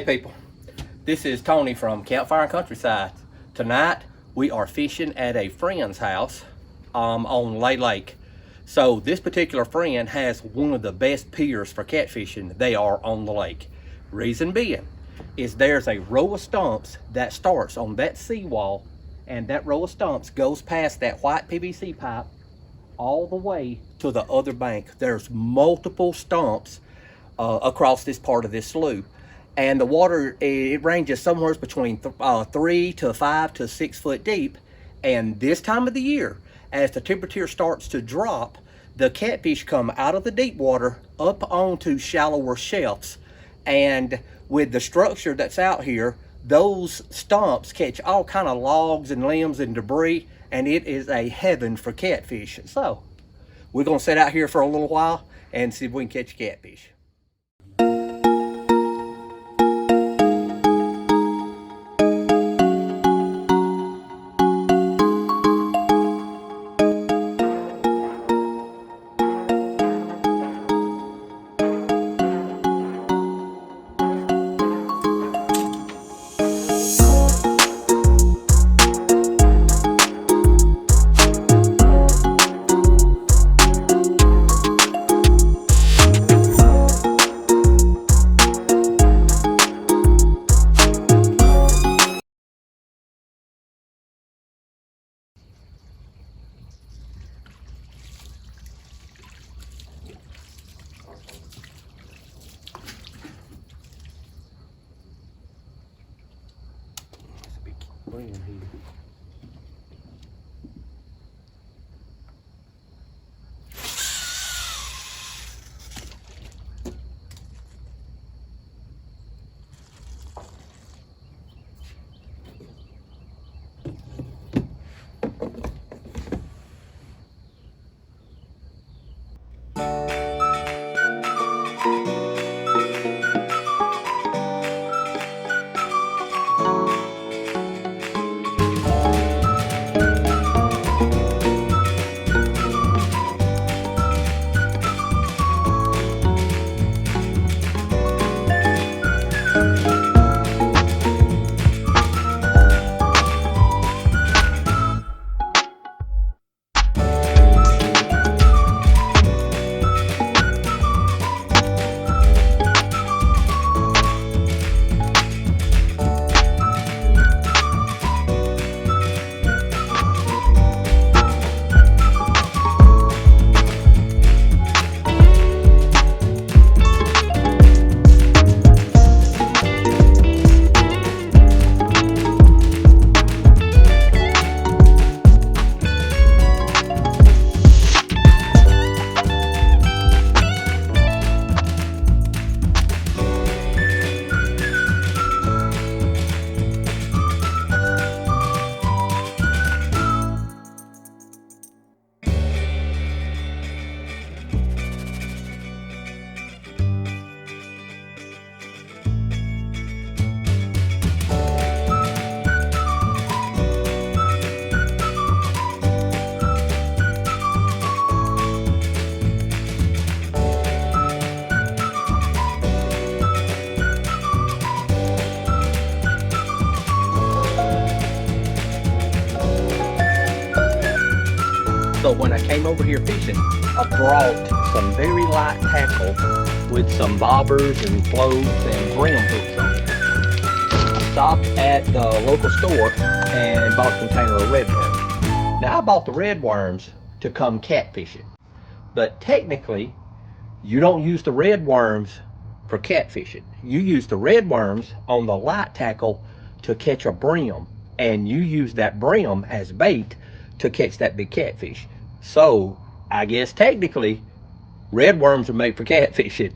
people, this is Tony from Campfire&Countryside. Tonight we are fishing at a friend's house on Lay Lake. So this particular friend has one of the best piers for catfishing they are on the lake. Reason being is there's a row of stumps that starts on that seawall, and that row of stumps goes past that white PVC pipe all the way to the other bank. There's multiple stumps across this part of this slough, and the water, it ranges somewhere between 3 to 5 to 6 foot deep. And this time of the year, as the temperature starts to drop, the catfish come out of the deep water up onto shallower shelves, and with the structure that's out here, those stumps catch all kind of logs and limbs and debris, and it is a heaven for catfish. So we're gonna sit out here for a little while and see if we can catch catfish. Bring him here. So when I came over here fishing, I brought some very light tackle with some bobbers and floats and brim hooks on it. I stopped at the local store and bought a container of red worms. Now I bought the red worms to come catfishing, but technically you don't use the red worms for catfishing. You use the red worms on the light tackle to catch a brim, and you use that brim as bait to catch that big catfish. So I guess technically red worms are made for catfishing.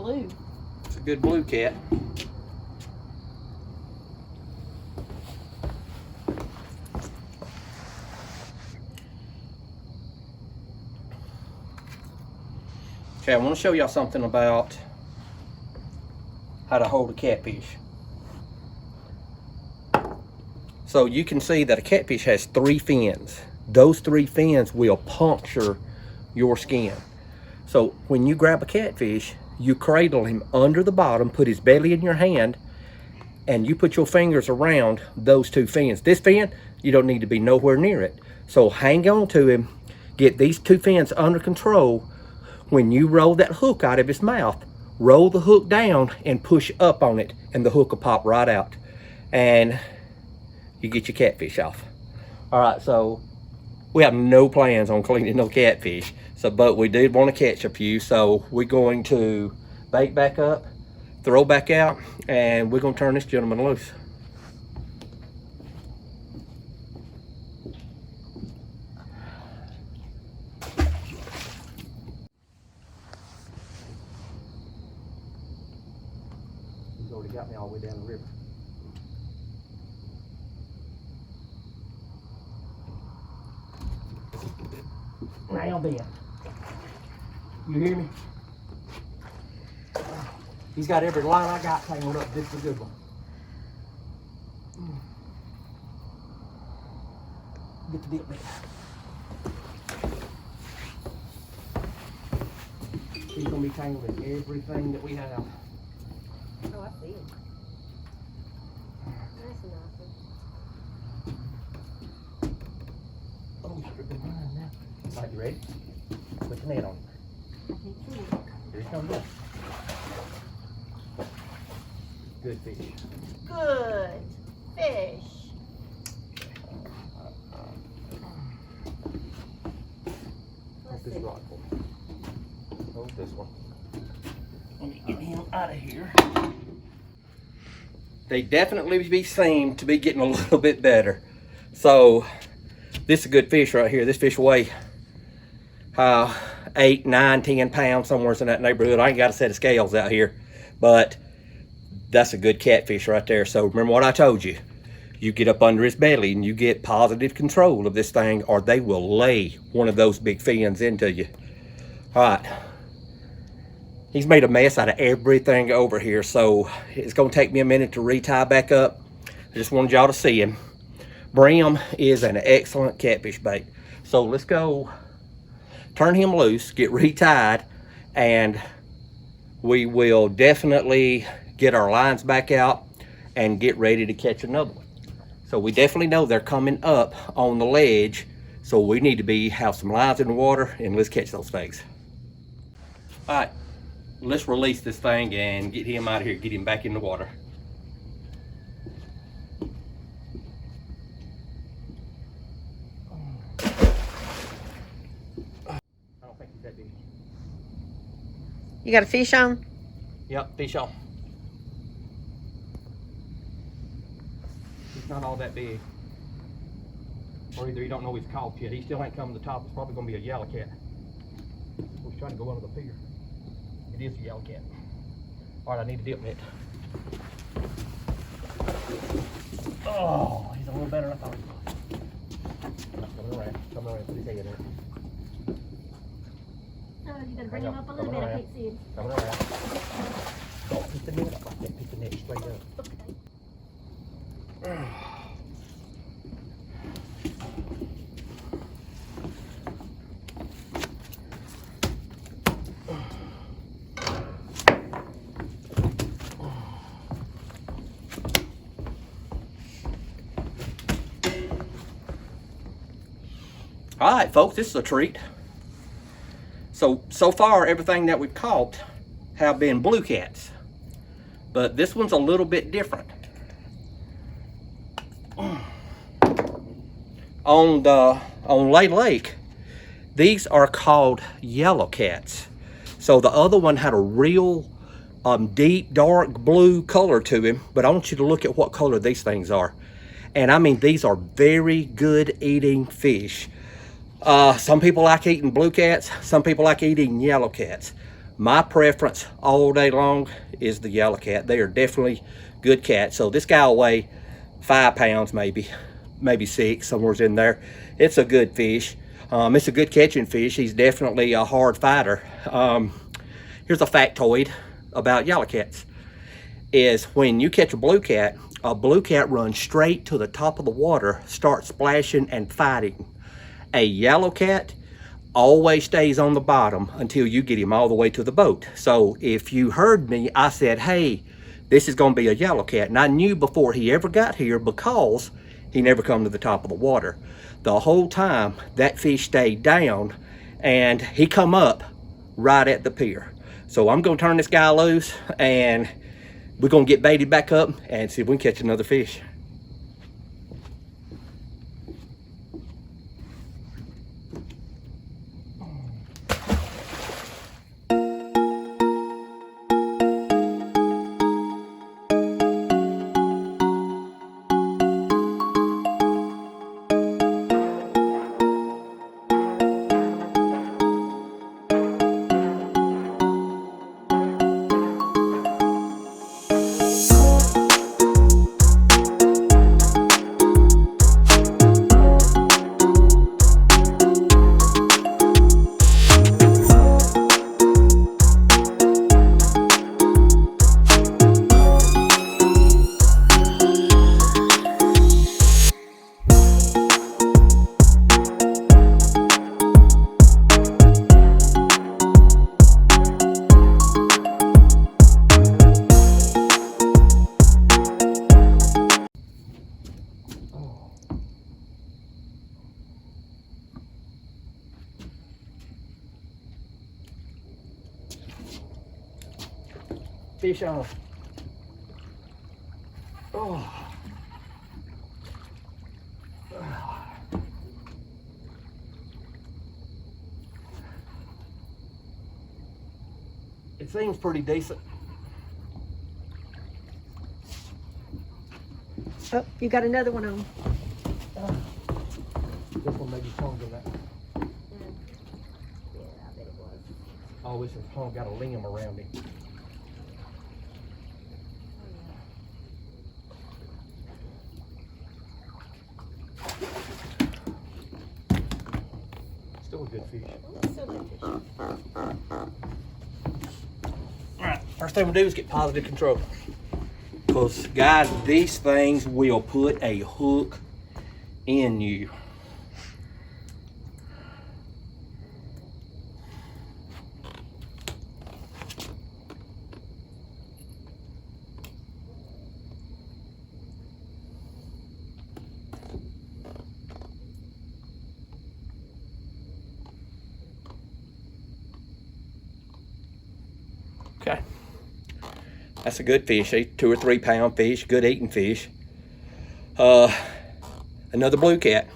blue. It's a good blue cat. Okay, I want to show y'all something about how to hold a catfish. So you can see that a catfish has 3 fins. Those 3 fins will puncture your skin. So when you grab a catfish, you cradle him under the bottom, put his belly in your hand, and you put your fingers around those 2 fins. This fin, you don't need to be nowhere near it. So hang on to him, get these 2 fins under control. When you roll that hook out of his mouth, roll the hook down and push up on it, and the hook will pop right out. And you get your catfish off. All right, so we have no plans on cleaning no catfish. So, but we did want to catch a few, so we're going to bait back up, throw back out, and we're going to turn this gentleman loose. He's already got me all the way down the river. Now then, you hear me? He's got every line I got tangled up. This is a good one. Get the dip net. He's gonna be tangled in everything that we have. Oh, I see it. That's a nice one. Oh, you're good line now. All right, you ready? Put the net on. Here he comes up. Good fish. Good fish. Hold this rod for me. Hold this one. Let me get him out of here. They definitely seem to be getting a little bit better. So this is a good fish right here. This fish weigh 8, 9, 10 pounds, somewhere in that neighborhood. I ain't got a set of scales out here, but that's a good catfish right there. So remember what I told you. You get up under his belly and you get positive control of this thing, or they will lay one of those big fins into you. All right. He's made a mess out of everything over here, so it's gonna take me a minute to retie back up. I just wanted y'all to see him. Brim is an excellent catfish bait. So let's go turn him loose, get retied, and we will definitely get our lines back out and get ready to catch another one. So we definitely know they're coming up on the ledge, so we need to have some lines in the water, and let's catch those things. All right, let's release this thing and get him out of here, get him back in the water. I don't think he's that big. You got a fish on? Yep, fish on. He's not all that big. Or either you don't know he's caught yet. He still ain't come to the top. It's probably gonna be a yellow cat. He's trying to go under the pier. It is a yellow cat. All right, I need a dip net. Oh, he's a little better than I thought he was. Come around, put his head in there. Oh, you gotta bring him up a little bit. I can't see him. Coming around. Don't pick the net up like that. Pick the net straight up. Okay. All right, folks, this is a treat. So far, everything that we've caught have been blue cats, but this one's a little bit different. On Lake, these are called yellow cats. So the other one had a real deep, dark blue color to him, but I want you to look at what color these things are. And I mean, these are very good eating fish. Some people like eating blue cats, some people like eating yellow cats. My preference all day long is the yellow cat. They are definitely good cats. So this guy will weigh 5 pounds, maybe 6, somewhere in there. It's a good fish. It's a good catching fish. He's definitely a hard fighter. Here's a factoid about yellow cats. Is when you catch a blue cat runs straight to the top of the water, starts splashing and fighting. A yellow cat always stays on the bottom until you get him all the way to the boat. So if you heard me, I said, hey, this is going to be a yellow cat. And I knew before he ever got here because he never come to the top of the water. The whole time that fish stayed down and he come up right at the pier. So I'm going to turn this guy loose and we're going to get baited back up and see if we can catch another fish. Fish on. Oh. It seems pretty decent. Oh, you got another one on. This one may be stronger than that. Yeah, I bet it was. Oh, this has got a limb around it. Still a good fish. Still good fish. Alright, first thing we do is get positive control. Because, guys, these things will put a hook in you. Okay, that's a good fish, a 2 or 3 pound fish, good eating fish. Another blue cat,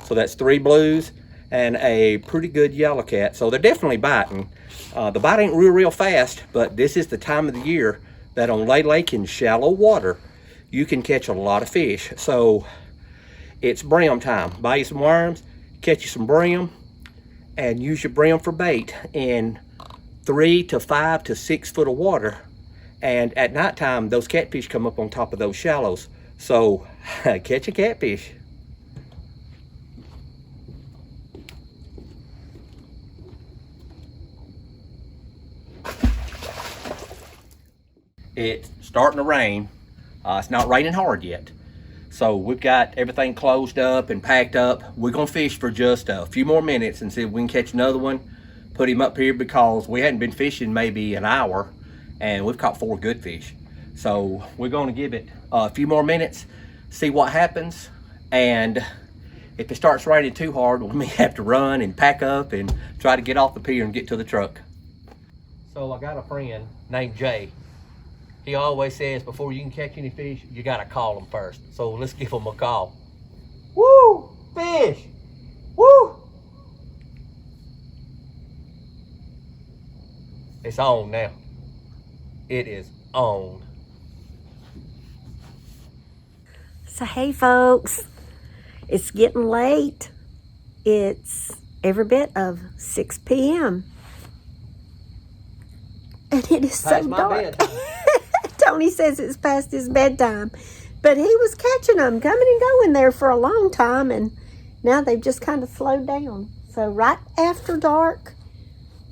so that's 3 blues and a pretty good yellow cat. So they're definitely biting. The bite ain't real fast, but this is the time of the year that on Lay Lake in shallow water you can catch a lot of fish. So it's brim time. Buy you some worms, catch you some brim, and use your brim for bait in 3 to 5 to 6 foot of water. And at nighttime, those catfish come up on top of those shallows. So catch a catfish. It's starting to rain. It's not raining hard yet. So we've got everything closed up and packed up. We're gonna fish for just a few more minutes and see if we can catch another one. Put him up here because we hadn't been fishing maybe an hour and we've caught 4 good fish. So we're gonna give it a few more minutes, see what happens. And if it starts raining too hard, we may have to run and pack up and try to get off the pier and get to the truck. So I got a friend named Jay. He always says before you can catch any fish, you gotta call them first. So let's give them a call. Woo! Fish! Woo! It's on now. It is on. So hey folks, it's getting late. It's every bit of 6 p.m. And it is so my dark. bedtime. Tony says it's past his bedtime. But he was catching them, coming and going there for a long time, and now they've just kind of slowed down. So right after dark,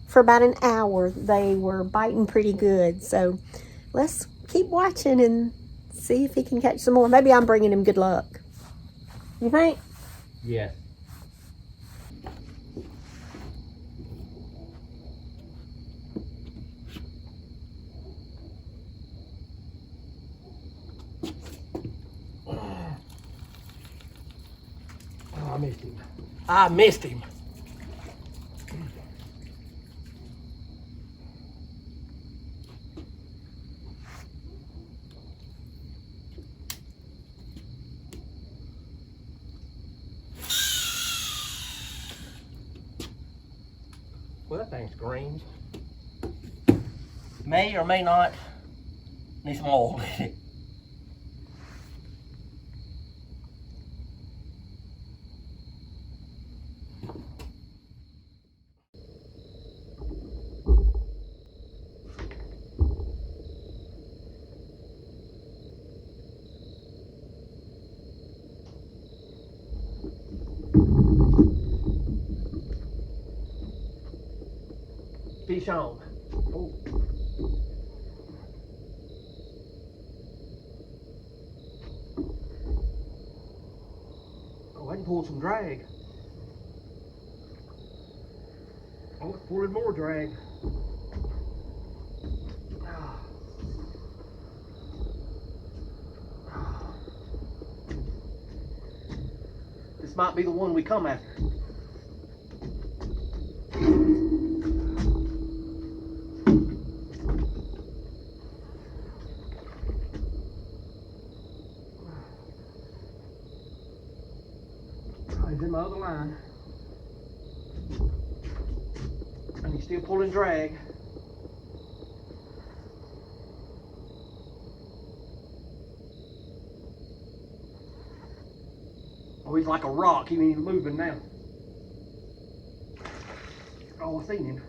for about an hour, they were biting pretty good. So let's keep watching and see if he can catch some more. Maybe I'm bringing him good luck. You think? Yes. Oh, I missed him. I missed him. Well, that thing's green. May or may not need some oil in it. Fish on. Oh. Oh, I can pull some drag. Oh, it's pulling more drag. Ah. Ah. This might be the one we come after. He's in my other line. And he's still pulling drag. Oh, he's like a rock. He ain't even moving now. Oh, I seen him.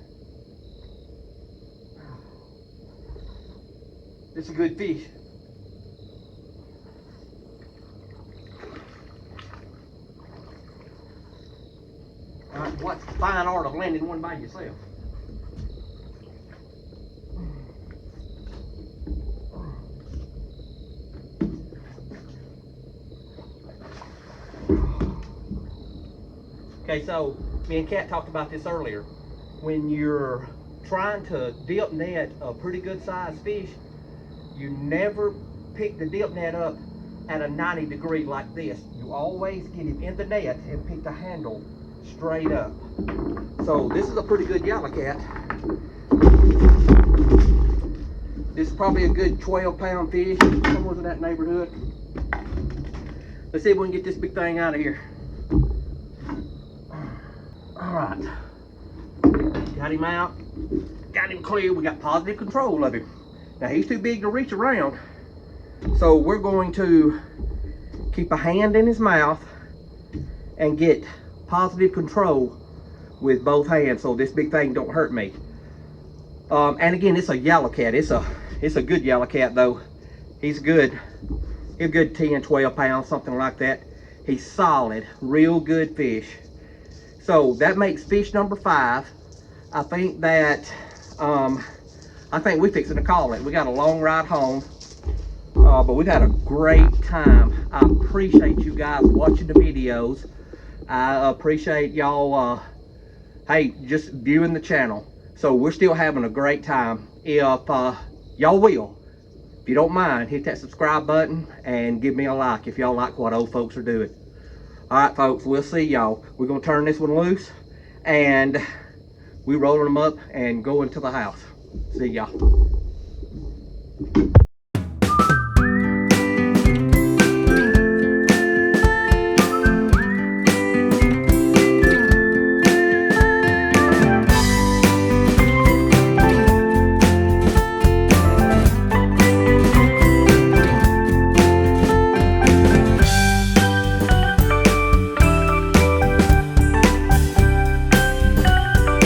It's a good fish. What's the fine art of landing one by yourself? Okay, so me and Kat talked about this earlier. When you're trying to dip net a pretty good sized fish, you never pick the dip net up at a 90 degree like this. You always get him in the net and pick the handle straight up. So this is a pretty good yellow cat. This is probably a good 12-pound fish, somewhere in that neighborhood. Let's see if we can get this big thing out of here. All right, got him out, got him clear. We got positive control of him. Now he's too big to reach around, so we're going to keep a hand in his mouth and get positive control with both hands so this big thing don't hurt me. And again, it's a yellow cat. It's a good yellow cat though. He's good. He's a good 10, 12 pounds, something like that. He's solid, real good fish. So that makes fish number 5. I think that we're fixing to call it. We got a long ride home, but we've had a great time. I appreciate you guys watching the videos. I appreciate y'all, hey, just viewing the channel. So we're still having a great time. If y'all will, if you don't mind, hit that subscribe button and give me a like if y'all like what old folks are doing. All right, folks, we'll see y'all. We're gonna turn this one loose and we rolling them up and going to the house. See y'all.